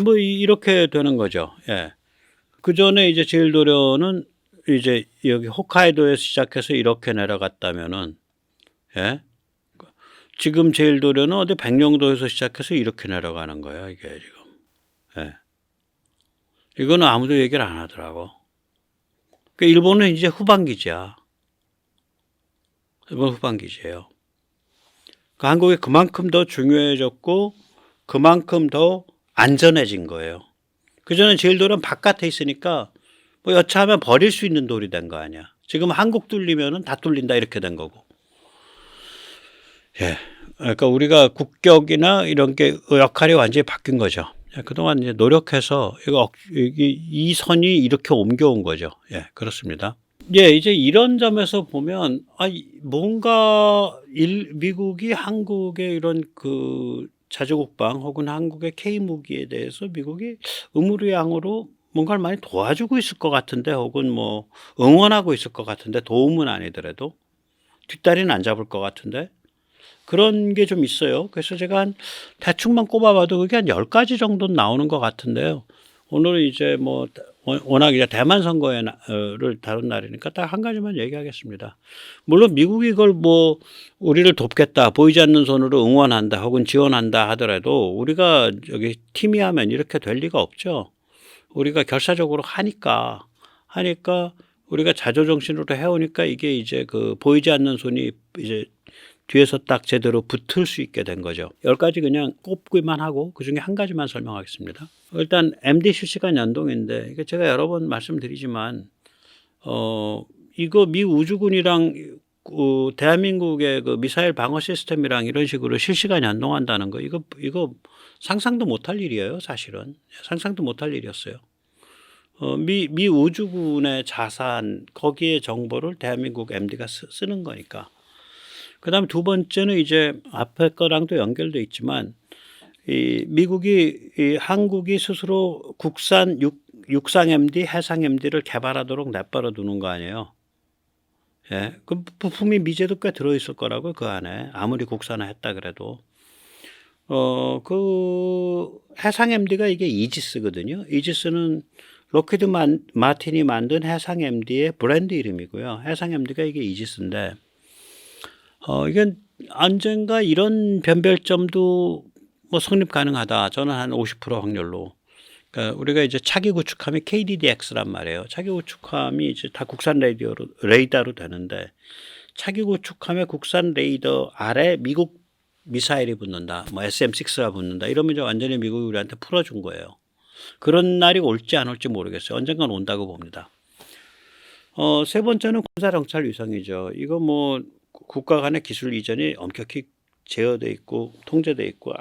뭐 이렇게 되는 거죠. 예. 그 전에 이제 제일도련은 이제 여기 홋카이도에서 시작해서 이렇게 내려갔다면은, 예. 지금 제일도련은 어디 백령도에서 시작해서 이렇게 내려가는 거예요, 이게 지금. 예. 이거는 아무도 얘기를 안 하더라고. 그러니까 일본은 이제 후반기지야. 일본 후반기지예요. 그러니까 한국이 그만큼 더 중요해졌고 그만큼 더 안전해진 거예요. 그전엔 제일도련 바깥에 있으니까 뭐 여차하면 버릴 수 있는 돌이 된 거 아니야. 지금 한국 뚫리면은 다 뚫린다 이렇게 된 거고. 예. 그러니까 우리가 국격이나 이런 게 역할이 완전히 바뀐 거죠. 그동안 이제 노력해서 이 선이 이렇게 옮겨온 거죠. 예, 그렇습니다. 예, 이제 이런 점에서 보면 뭔가 미국이 한국의 이런 그 자주국방 혹은 한국의 K무기에 대해서 미국이 의무리양으로 뭔가를 많이 도와주고 있을 것 같은데 혹은 뭐 응원하고 있을 것 같은데 도움은 아니더라도 뒷다리는 안 잡을 것 같은데 그런 게 좀 있어요. 그래서 제가 한 대충만 꼽아봐도 그게 한 10가지 정도는 나오는 것 같은데요. 오늘은 이제 뭐 워낙 이제 대만 선거를 다룬 날이니까 딱 한 가지만 얘기하겠습니다. 물론 미국이 이걸 뭐 우리를 돕겠다, 보이지 않는 손으로 응원한다 혹은 지원한다 하더라도 우리가 여기 팀이 하면 이렇게 될 리가 없죠. 우리가 결사적으로 하니까 우리가 자조정신으로 해오니까 이게 이제 그 보이지 않는 손이 이제 뒤에서 딱 제대로 붙을 수 있게 된 거죠. 10가지 그냥 꼽기만 하고 그중에 한 가지만 설명하겠습니다. 일단 MD 실시간 연동인데 이게 제가 여러 번 말씀드리지만 이거 미 우주군이랑 대한민국의 그 미사일 방어 시스템이랑 이런 식으로 실시간 연동한다는 거 이거 상상도 못할 일이에요. 사실은 상상도 못할 일이었어요. 미 우주군의 자산 거기에 정보를 대한민국 MD가 쓰는 거니까. 그다음에 두 번째는 이제 앞에 거랑도 연결돼 있지만 한국이 스스로 국산 육상 MD, 해상 MD를 개발하도록 내버려 두는 거 아니에요. 예, 그 부품이 미제도 꽤 들어있을 거라고 그 안에 아무리 국산화했다 그래도 그 해상 MD가 이게 이지스거든요. 이지스는 록히드 마틴이 만든 해상 MD의 브랜드 이름이고요. 해상 MD가 이게 이지스인데. 이건 언젠가 이런 변별점도 뭐 성립 가능하다. 저는 한 50% 확률로. 그러니까 우리가 이제 차기 구축함이 KDDX란 말이에요. 차기 구축함이 이제 다 국산 레이더로 되는데 차기 구축함에 국산 레이더 아래 미국 미사일이 붙는다. 뭐 SM6가 붙는다. 이러면 이제 완전히 미국이 우리한테 풀어준 거예요. 그런 날이 올지 안 올지 모르겠어요. 언젠간 온다고 봅니다. 세 번째는 군사 정찰 위성이죠. 이거 뭐 국가 간의 기술 이전이 엄격히 제어돼 있고 통제돼 있고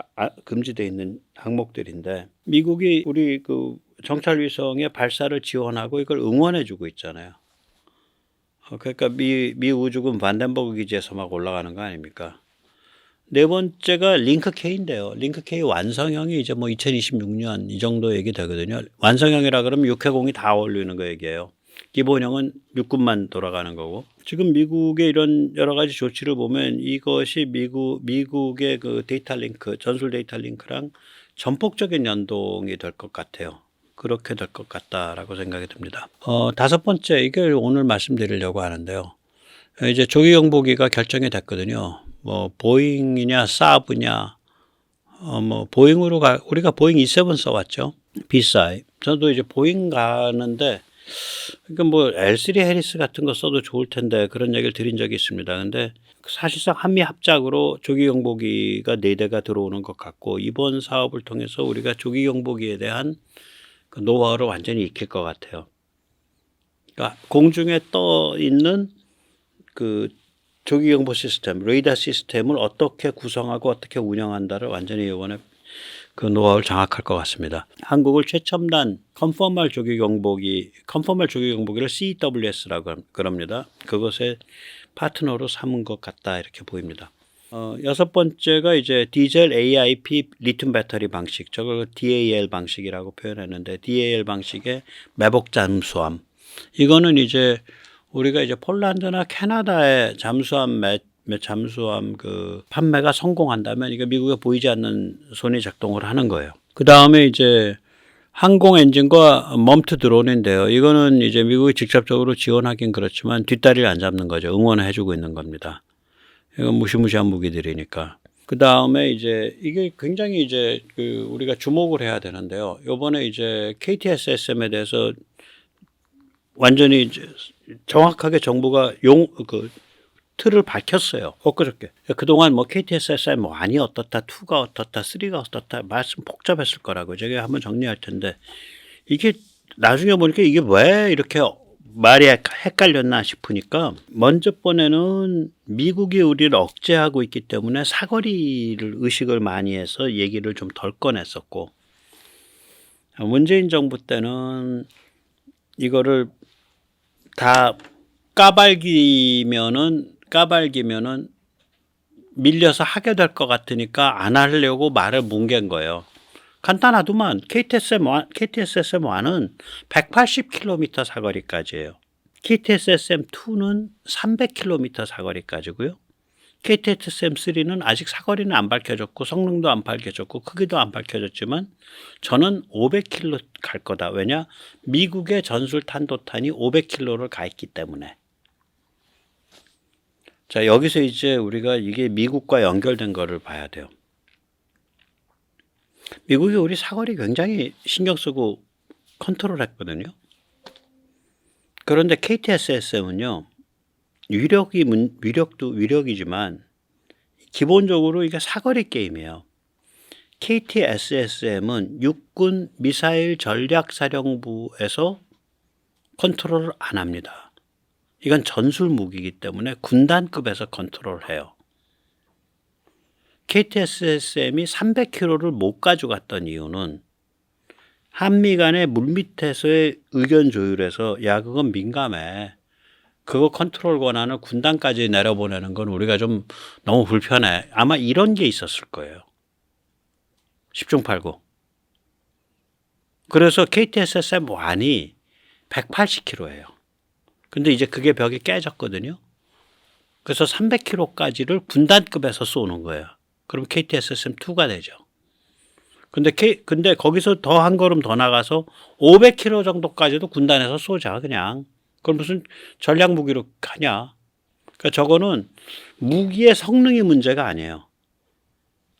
금지돼 있는 항목들인데 미국이 우리 그 정찰 위성의 발사를 지원하고 이걸 응원해주고 있잖아요. 그러니까 미 우주군 반덴버그 기지에서 막 올라가는 거 아닙니까? 네 번째가 링크 K인데요. 링크 K 완성형이 이제 뭐 2026년 이 정도 얘기 되거든요. 완성형이라 그러면 육해공이 다 어울리는 거 얘기예요. 기본형은 육군만 돌아가는 거고. 지금 미국의 이런 여러 가지 조치를 보면 이것이 미국의 그 데이터 링크, 전술 데이터 링크랑 전폭적인 연동이 될 것 같아요. 그렇게 될 것 같다라고 생각이 듭니다. 다섯 번째, 이걸 오늘 말씀드리려고 하는데요. 이제 조기 경보기가 결정이 됐거든요. 뭐 보잉이냐 사브냐, 뭐 보잉으로 우리가 보잉 E7 써왔죠. B-사이. 저도 이제 보잉 가는데 그러니까 뭐 L3 해리스 같은 거 써도 좋을 텐데 그런 얘기를 드린 적이 있습니다. 근데 사실상 한미 합작으로 조기 경보기가 4대가 들어오는 것 같고 이번 사업을 통해서 우리가 조기 경보기에 대한 그 노하우를 완전히 익힐 것 같아요. 그러니까 공중에 떠 있는 그 조기 경보 시스템, 레이더 시스템을 어떻게 구성하고 어떻게 운영한다를 완전히 이번에 그 노하우를 장악할 것 같습니다. 한국을 최첨단 컨포멀 조기 경보기를 CWS라고 그럽니다. 그것의 파트너로 삼은 것 같다 이렇게 보입니다. 여섯 번째가 이제 디젤 AIP 리튬 배터리 방식, 저걸 DAL 방식이라고 표현했는데 DAL 방식의 매복 잠수함. 이거는 이제 우리가 이제 폴란드나 캐나다의 잠수함 그 판매가 성공한다면 이게 미국에 보이지 않는 손이 작동을 하는 거예요. 그 다음에 이제 항공 엔진과 멈트 드론인데요. 이거는 이제 미국이 직접적으로 지원하긴 그렇지만 뒷다리를 안 잡는 거죠. 응원을 해주고 있는 겁니다. 이건 무시무시한 무기들이니까. 그 다음에 이제 이게 굉장히 이제 우리가 주목을 해야 되는데요. 요번에 이제 KTSSM에 대해서 완전히 이제 정확하게 정부가 틀을 밝혔어요. 엊그저께. 그동안 뭐 KTSSM 1이 어떻다, 2가 어떻다, 3가 어떻다, 말씀 복잡했을 거라고 제가 한번 정리할 텐데, 이게 나중에 보니까 이게 왜 이렇게 말이 헷갈렸나 싶으니까, 먼저 번에는 미국이 우리를 억제하고 있기 때문에 사거리를 의식을 많이 해서 얘기를 좀 덜 꺼냈었고, 문재인 정부 때는 이거를 다 까발기면은 밀려서 하게 될 것 같으니까 안 하려고 말을 뭉갠 거예요. 간단하더만 KTSSM1은 180km 사거리까지예요. KTSSM2는 300km 사거리까지고요. KTSSM3는 아직 사거리는 안 밝혀졌고 성능도 안 밝혀졌고 크기도 안 밝혀졌지만 저는 500km 갈 거다. 왜냐? 미국의 전술 탄도탄이 500km를 가 있기 때문에. 자, 여기서 이제 우리가 이게 미국과 연결된 거를 봐야 돼요. 미국이 우리 사거리 굉장히 신경 쓰고 컨트롤 했거든요. 그런데 KTSSM은요, 위력도 위력이지만 기본적으로 이게 사거리 게임이에요. KTSSM은 육군 미사일 전략사령부에서 컨트롤을 안 합니다. 이건 전술 무기이기 때문에 군단급에서 컨트롤해요. KTSSM이 300km를 못 가져갔던 이유는 한미 간의 물밑에서의 의견 조율에서 야 그건 민감해. 그거 컨트롤 권한을 군단까지 내려보내는 건 우리가 좀 너무 불편해. 아마 이런 게 있었을 거예요. 10중 8구. 그래서 KTSSM1이 180km예요. 근데 이제 그게 벽이 깨졌거든요. 그래서 300km까지를 군단급에서 쏘는 거예요. 그럼 KTSSM2가 되죠. 근데 거기서 더 한 걸음 더 나가서 500km 정도까지도 군단에서 쏘자 그냥. 그럼 무슨 전략 무기로 가냐. 그러니까 저거는 무기의 성능이 문제가 아니에요.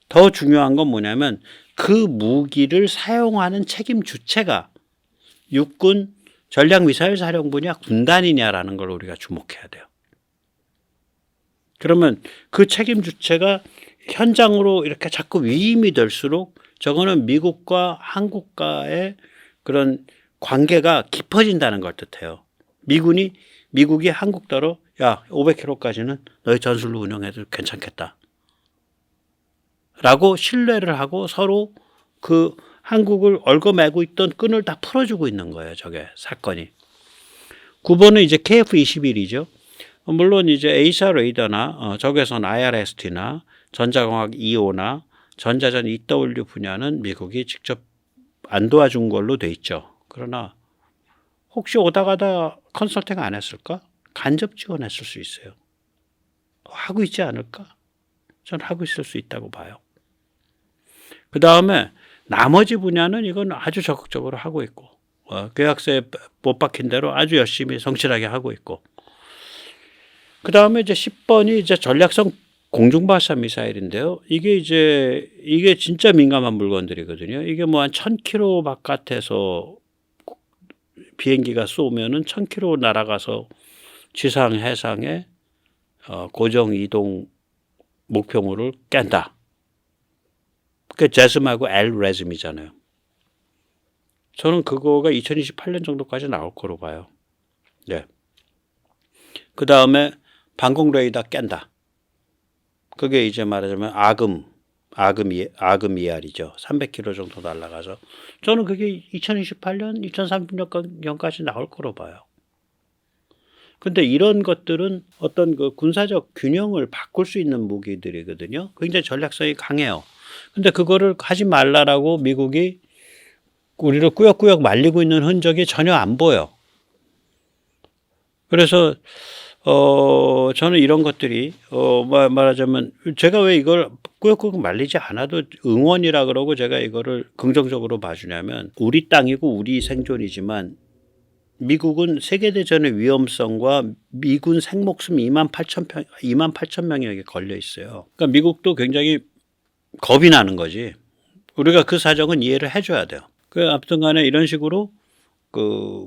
더 중요한 건 뭐냐면 그 무기를 사용하는 책임 주체가 육군 전략미사일 사령부냐 군단이냐라는 걸 우리가 주목해야 돼요. 그러면 그 책임 주체가 현장으로 이렇게 자꾸 위임이 될수록 저거는 미국과 한국과의 그런 관계가 깊어진다는 걸 뜻해요. 미국이 한국더러 야 500km까지는 너희 전술로 운영해도 괜찮겠다. 라고 신뢰를 하고 서로 그 한국을 얽어매고 있던 끈을 다 풀어주고 있는 거예요. 저게 사건이. 9번은 이제 KF-21이죠. 물론 이제 A사 레이더나 적외선 IRST나 전자공학 2호나 전자전 EW 분야는 미국이 직접 안 도와준 걸로 돼 있죠. 그러나 혹시 오다 가다 컨설팅 안 했을까? 간접 지원했을 수 있어요. 하고 있지 않을까? 저는 하고 있을 수 있다고 봐요. 그 다음에 나머지 분야는 이건 아주 적극적으로 하고 있고 계약서에 못 박힌 대로 아주 열심히 성실하게 하고 있고 그 다음에 이제 10번이 이제 전략성 공중발사 미사일인데요. 이게 진짜 민감한 물건들이거든요. 이게 뭐 한 1000km 바깥에서 비행기가 쏘면은 1000km 날아가서 지상 해상에 고정 이동 목표물을 깬다. 그 제스하고 LRASM이잖아요. 저는 그거가 2028년 정도까지 나올 거로 봐요. 네. 그 다음에 방공 레이더 깬다. 그게 이제 말하자면 아금 ER이죠. 300km 정도 날아가서 저는 그게 2028년, 2030년까지 나올 거로 봐요. 근데 이런 것들은 어떤 그 군사적 균형을 바꿀 수 있는 무기들이거든요. 굉장히 전략성이 강해요. 근데 그거를 하지 말라라고 미국이 우리를 꾸역꾸역 말리고 있는 흔적이 전혀 안 보여. 그래서 저는 이런 것들이 말하자면 제가 왜 이걸 꾸역꾸역 말리지 않아도 응원이라 그러고 제가 이거를 긍정적으로 봐주냐면 우리 땅이고 우리 생존이지만 미국은 세계대전의 위험성과 미군 생목숨 2만 8천 명에게 걸려 있어요. 그러니까 미국도 굉장히 겁이 나는 거지. 우리가 그 사정은 이해를 해줘야 돼요. 아무튼 간에 이런 식으로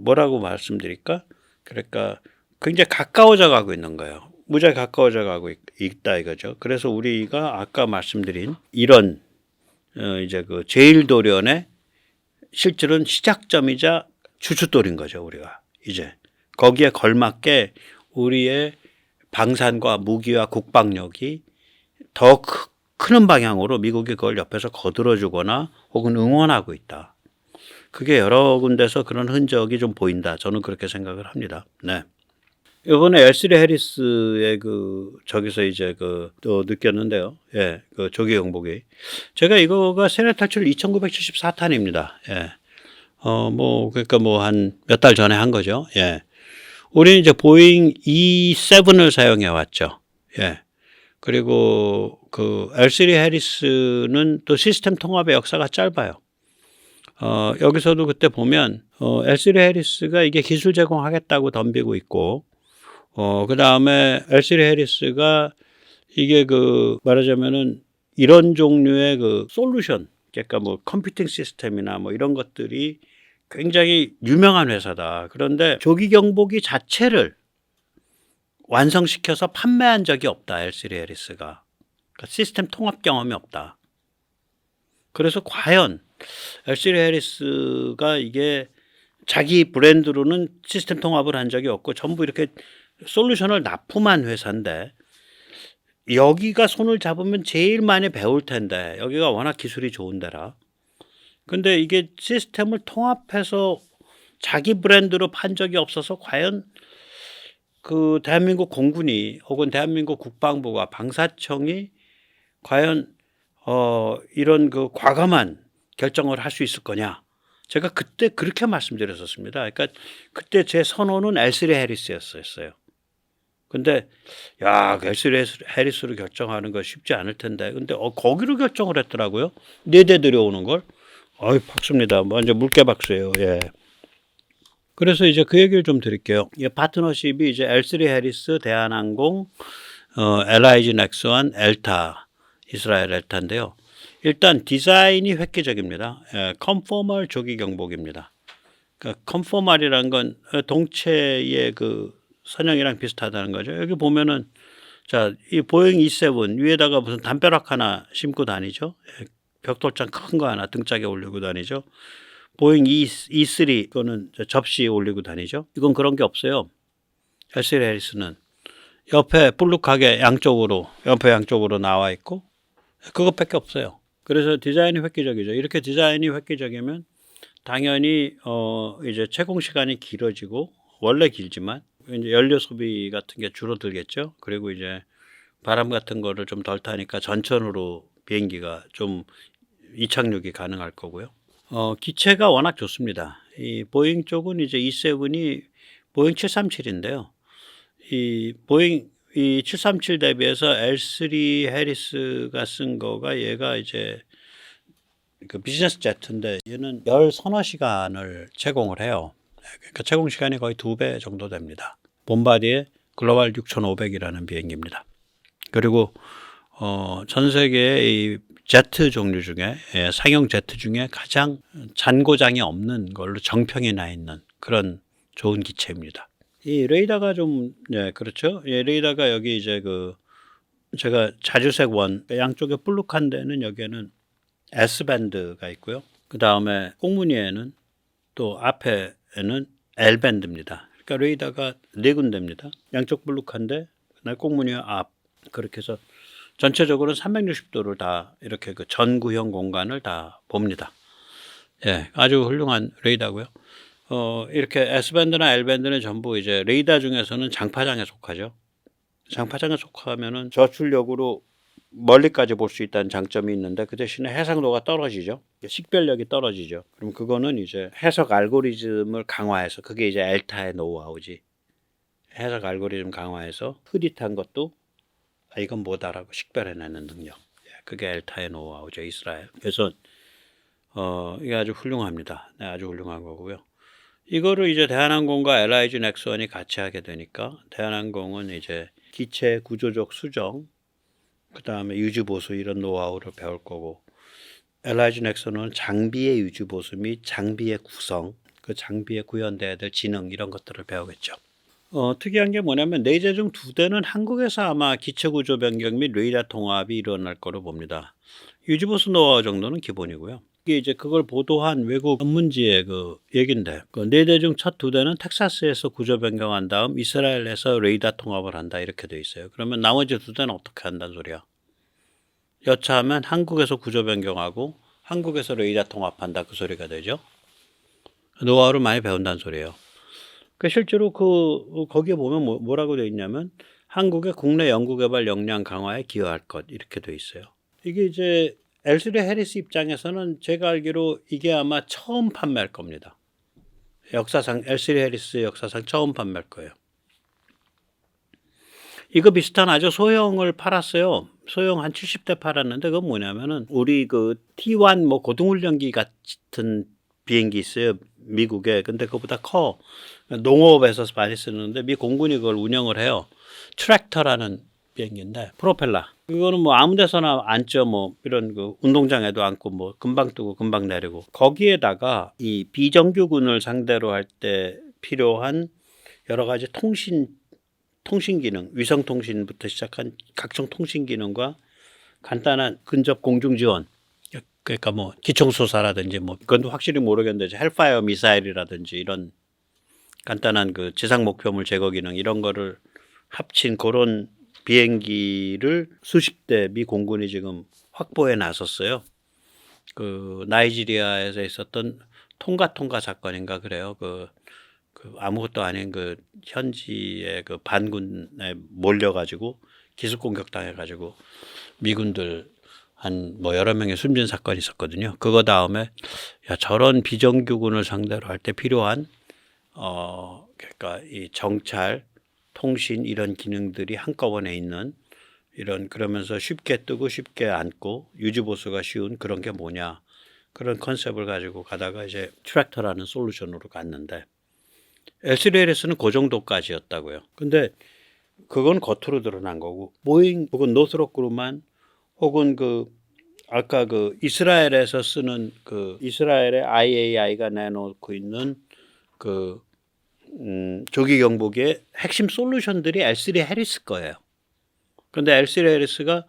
뭐라고 말씀드릴까? 그러니까 굉장히 가까워져 가고 있는 거예요. 무지하게 가까워져 가고 있다 이거죠. 그래서 우리가 아까 말씀드린 이런 이제 제1도련의 실질은 시작점이자 주춧돌인 거죠. 우리가 이제 거기에 걸맞게 우리의 방산과 무기와 국방력이 더 크는 방향으로 미국이 그걸 옆에서 거들어주거나 혹은 응원하고 있다. 그게 여러 군데서 그런 흔적이 좀 보인다. 저는 그렇게 생각을 합니다. 네. 이번에 엘스리 해리스의 저기서 이제 또 느꼈는데요. 예, 조기 경보기. 제가 이거가 세례 탈출 2974탄입니다. 예. 그러니까 한 몇 달 전에 한 거죠. 예. 우리는 이제 보잉 E7을 사용해 왔죠. 예. 그리고 엘스리 해리스는 또 시스템 통합의 역사가 짧아요. 여기서도 그때 보면, 엘스리 해리스가 이게 기술 제공하겠다고 덤비고 있고, 그 다음에 엘스리 해리스가 이게 말하자면은 이런 종류의 솔루션, 그러니까 컴퓨팅 시스템이나 이런 것들이 굉장히 유명한 회사다. 그런데 조기 경보기 자체를 완성시켜서 판매한 적이 없다. 엘스리 해리스가. 그러니까 시스템 통합 경험이 없다. 그래서 과연 엘스리 해리스가 이게 자기 브랜드로는 시스템 통합을 한 적이 없고 전부 이렇게 솔루션을 납품한 회사인데 여기가 손을 잡으면 제일 많이 배울 텐데 여기가 워낙 기술이 좋은 데라. 근데 이게 시스템을 통합해서 자기 브랜드로 판 적이 없어서 과연 대한민국 공군이 혹은 대한민국 국방부가 방사청이 과연 이런 과감한 결정을 할 수 있을 거냐. 제가 그때 그렇게 말씀드렸었습니다. 그러니까 그때 제 선호는 엘스리 해리스였어요. 근데 엘스리 해리스로 결정하는 거 쉽지 않을 텐데 근데 거기로 결정을 했더라고요. 4대 들여오는 걸. 박수입니다. 완전 물개 박수예요. 예. 그래서 이제 그 얘기를 좀 드릴게요. 이 파트너십이 이제 엘스리 해리스, 대한항공, LIG 넥스원, 엘타, 이스라엘 엘타인데요. 일단 디자인이 획기적입니다. 컨포멀 조기 경보기입니다. 그러니까 컨포멀이라는 건 동체의 선형이랑 비슷하다는 거죠. 여기 보면은 이 보잉 E7 위에다가 무슨 담벼락 하나 심고 다니죠. 벽돌장 큰 거 하나 등짝에 올리고 다니죠. 보잉 E3 그거는 접시 올리고 다니죠. 이건 그런 게 없어요. 엘스리 해리스는 옆에 볼록하게 옆에 양쪽으로 나와 있고 그것밖에 없어요. 그래서 디자인이 획기적이죠. 이렇게 디자인이 획기적이면 당연히 이제 채공 시간이 길어지고 원래 길지만 이제 연료 소비 같은 게 줄어들겠죠. 그리고 이제 바람 같은 거를 좀 덜 타니까 전천으로 비행기가 좀 이착륙이 가능할 거고요. 기체가 워낙 좋습니다. 이 보잉 쪽은 이제 E7이 보잉 737인데요. 이 보잉 737 대비해서 엘스리 해리스가 쓴 거가 얘가 이제 비즈니스 제트인데 얘는 열 서너 시간을 제공을 해요. 그러니까 제공 시간이 거의 2배 정도 됩니다. bombardier 글로벌 6500이라는 비행기입니다. 그리고 전 세계의 이 제트 종류 중에 상용 제트 중에 가장 잔고장이 없는 걸로 정평이 나 있는 그런 좋은 기체입니다. 이 레이더가 좀 그렇죠. 레이더가 여기 이제 제가 자주색 원 양쪽에 볼록한 데는 여기에는 S밴드가 있고요. 그 다음에 꽁무니에는 또 앞에는 L밴드입니다. 그러니까 레이더가 4군데입니다. 양쪽 볼록한데 꽁무니 앞 그렇게 해서 전체적으로 360도를 다 이렇게 전구형 공간을 다 봅니다. 예, 아주 훌륭한 레이더고요. 이렇게 S밴드나 L밴드는 전부 이제 레이더 중에서는 장파장에 속하죠. 장파장에 속하면은 저출력으로 멀리까지 볼 수 있다는 장점이 있는데 그 대신에 해상도가 떨어지죠. 식별력이 떨어지죠. 그럼 그거는 이제 해석 알고리즘을 강화해서 그게 이제 엘타의 노하우지. 해석 알고리즘 강화해서 흐릿한 것도 이건 뭐다라고 식별해내는 능력. 그게 엘타의 노하우죠, 이스라엘. 그래서 이게 아주 훌륭합니다. 네, 아주 훌륭한 거고요. 이거를 이제 대한항공과 LIG 넥스원이 같이 하게 되니까 대한항공은 이제 기체 구조적 수정, 그 다음에 유지보수 이런 노하우를 배울 거고, LIG 넥스원은 장비의 유지보수 및 장비의 구성, 그 장비에 구현돼야 될 지능 이런 것들을 배우겠죠. 특이한 게 뭐냐면 4대 중 2대는 한국에서 아마 기체 구조 변경 및 레이더 통합이 일어날 거로 봅니다. 유지보수 노하우 정도는 기본이고요. 이게 이제 그걸 보도한 외국 전문지의 그 얘긴데, 그 4대 중 첫 2대는 텍사스에서 구조 변경한 다음 이스라엘에서 레이더 통합을 한다 이렇게 돼 있어요. 그러면 나머지 2대는 어떻게 한다는 소리야? 여차하면 한국에서 구조 변경하고 한국에서 레이더 통합한다 그 소리가 되죠. 노하우를 많이 배운다는 소리예요. 실제로 거기에 보면 뭐라고 되어 있냐면 한국의 국내 연구개발 역량 강화에 기여할 것 이렇게 되어 있어요. 이게 이제 L3 해리스 입장에서는 제가 알기로 이게 아마 처음 판매할 겁니다. 역사상 L3 해리스 역사상 처음 판매할 거예요. 이거 비슷한 아주 소형을 팔았어요. 소형 한 70대 팔았는데 그건 뭐냐면은 우리 그 T1 뭐 고등훈련기 같은 비행기 있어요. 미국에. 근데 그거보다 커. 농업에서 많이 쓰는데 미 공군이 그걸 운영을 해요. 트랙터라는 비행기인데 프로펠러. 그거는 뭐 아무 데서나 앉죠. 뭐 이런 그 운동장에도 앉고 뭐 금방 뜨고 금방 내리고. 거기에다가 이 비정규군을 상대로 할 때 필요한 여러 가지 통신 기능, 위성 통신부터 시작한 각종 통신 기능과 간단한 근접 공중 지원. 그러니까 뭐 기총소사라든지 뭐 그건 확실히 모르겠는데 헬파이어 미사일이라든지 이런 간단한 그 지상 목표물 제거 기능 이런 거를 합친 그런 비행기를 수십 대 미 공군이 지금 확보에 나섰어요. 그 나이지리아에서 있었던 통가 사건인가 그래요. 그 아무것도 아닌 그 현지의 그 반군에 몰려가지고 기습 공격 당해가지고 미군들 한 뭐 여러 명의 숨진 사건이 있었거든요. 그거 다음에 야 저런 비정규군을 상대로 할 때 필요한 그러니까 이 정찰, 통신 이런 기능들이 한꺼번에 있는 이런 그러면서 쉽게 뜨고 쉽게 앉고 유지 보수가 쉬운 그런 게 뭐냐 그런 컨셉을 가지고 가다가 이제 트랙터라는 솔루션으로 갔는데 L3Ls는 그 정도까지였다고요. 근데 그건 겉으로 드러난 거고 보잉 혹은 노스롭 그룹만 혹은 그 아까 그 이스라엘에서 쓰는 그 이스라엘의 IAI가 내놓고 있는 그 조기 경보기의 핵심 솔루션들이 L3 해리스 거예요. 근데 L3 해리스가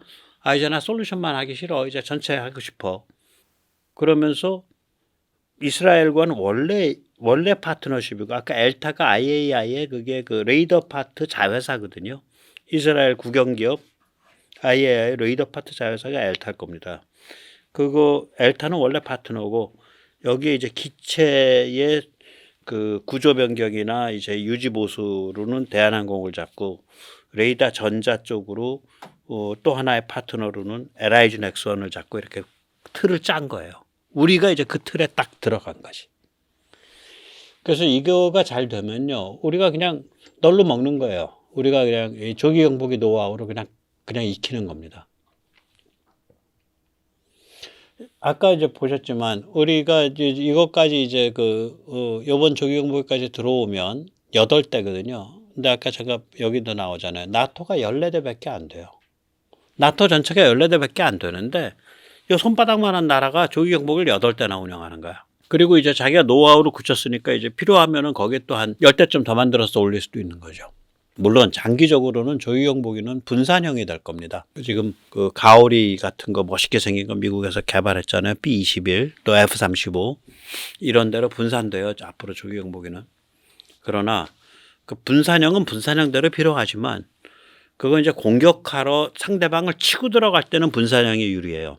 이제 나 솔루션만 하기 싫어. 이제 전체 하고 싶어. 그러면서 이스라엘과는 원래 파트너십이고 아까 엘타가 IAI의 그게 그 레이더 파트 자회사거든요. 이스라엘 국영기업 IAI 레이더 파트 자회사가 엘타일 겁니다. 그거 엘타는 원래 파트너고 여기에 이제 기체의 그 구조 변경이나 이제 유지 보수로는 대한항공을 잡고 레이더 전자 쪽으로 또 하나의 파트너로는 LIG 넥스원을 잡고 이렇게 틀을 짠 거예요. 우리가 이제 그 틀에 딱 들어간 거지. 그래서 이거가 잘 되면요, 우리가 그냥 널로 먹는 거예요. 우리가 그냥 조기 경보기 노하우로 그냥 익히는 겁니다. 아까 이제 보셨지만 우리가 이것까지 이제 요번 조기 경보기까지 들어오면 8대거든요. 근데 아까 제가 여기도 나오잖아요. 나토가 14대밖에 안 돼요. 나토 전체가 14대밖에 안 되는데 이 손바닥만한 나라가 조기 경보기를 8대나 운영하는 거야. 그리고 이제 자기가 노하우를 굳혔으니까 이제 필요하면은 거기에 또 한 10대쯤 더 만들어서 올릴 수도 있는 거죠. 물론 장기적으로는 조기 경보기는 분산형이 될 겁니다. 지금 그 가오리 같은 거 멋있게 생긴 거 미국에서 개발했잖아요. B-21 또 F-35 이런 대로 분산돼요. 앞으로 조기 경보기는. 그러나 그 분산형은 분산형대로 필요하지만 그건 이제 공격하러 상대방을 치고 들어갈 때는 분산형이 유리해요.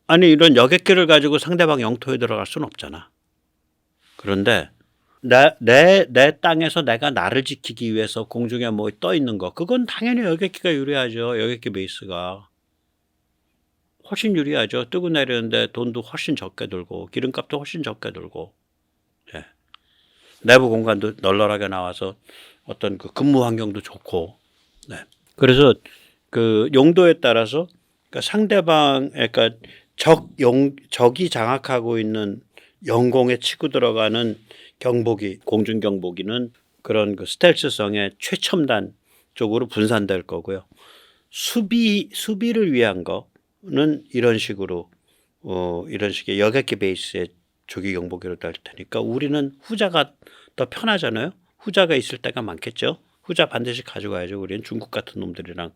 아니 이런 여객기를 가지고 상대방 영토에 들어갈 수는 없잖아. 그런데 내 땅에서 내가 나를 지키기 위해서 공중에 뭐 떠 있는 거 그건 당연히 여객기가 유리하죠. 여객기 베이스가 훨씬 유리하죠. 뜨고 내리는데 돈도 훨씬 적게 들고 기름값도 훨씬 적게 들고. 예. 내부 공간도 널널하게 나와서 어떤 그 근무 환경도 좋고. 네. 그래서 그 용도에 따라서 그러니까 상대방 그러니까 적이 장악하고 있는 영공에 치고 들어가는 경보기, 공중 경보기는 그런 그 스텔스성의 최첨단 쪽으로 분산될 거고요. 수비를 위한 거는 이런 식으로 이런 식의 여객기 베이스의 조기 경보기로 될 테니까 우리는 후자가 더 편하잖아요. 후자가 있을 때가 많겠죠. 후자 반드시 가져가야죠. 우리는 중국 같은 놈들이랑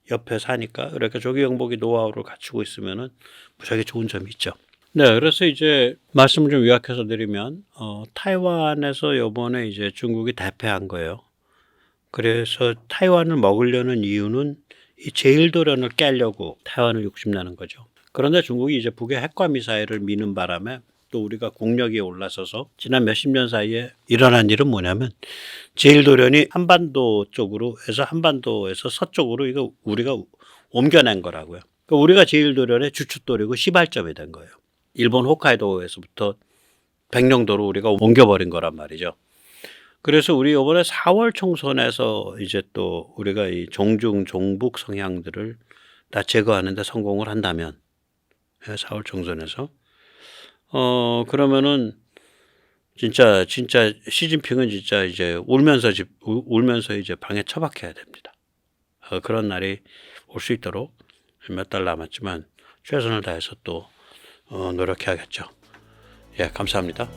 옆에 사니까. 그러니까 조기 경보기 노하우를 갖추고 있으면은 무지하게 좋은 점이 있죠. 네, 그래서 이제 말씀을 좀 요약해서 드리면 타이완에서 이번에 이제 중국이 대패한 거예요. 그래서 타이완을 먹으려는 이유는 이 제일도련을 깨려고 타이완을 욕심내는 거죠. 그런데 중국이 이제 북의 핵과 미사일을 미는 바람에 또 우리가 공력이 올라서서 지난 몇십 년 사이에 일어난 일은 뭐냐면 제일도련이 한반도 쪽으로 해서 한반도에서 서쪽으로 이거 우리가 옮겨낸 거라고요. 그러니까 우리가 제일도련의 주춧돌이고 시발점이 된 거예요. 일본 홋카이도에서부터 백령도로 우리가 옮겨버린 거란 말이죠. 그래서 우리 이번에 4월 총선에서 이제 또 우리가 이 종중 종북 성향들을 다 제거하는 데 성공을 한다면 4월 총선에서 그러면은 진짜 시진핑은 진짜 이제 울면서 이제 방에 처박혀야 됩니다. 그런 날이 올 수 있도록 몇 달 남았지만 최선을 다해서 또 노력해야겠죠. 예, 감사합니다.